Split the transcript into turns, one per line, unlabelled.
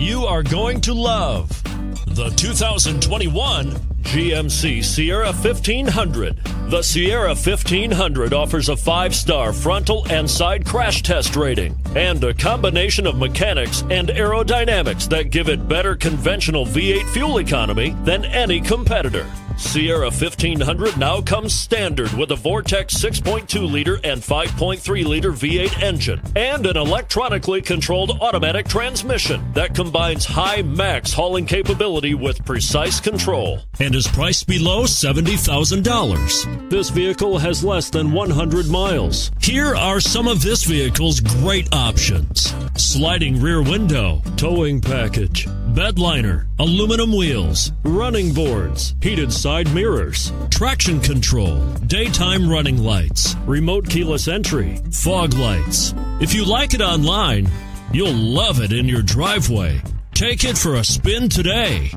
you are going to love the 2021 GMC Sierra 1500. The Sierra 1500 offers a 5-star frontal and side crash test rating and a combination of mechanics and aerodynamics that give it better conventional V8 fuel economy than any competitor. Sierra 1500 now comes standard with a Vortex 6.2-liter and 5.3-liter V8 engine and an electronically controlled automatic transmission that combines high max hauling capability with precise control and is priced below $70,000. This vehicle has less than 100 miles. Here are some of this vehicle's great options: sliding rear window, towing package, bed liner, aluminum wheels, running boards, heated side mirrors, traction control, daytime running lights, remote keyless entry, fog lights. If you like it online, you'll love it in your driveway. Take it for a spin today.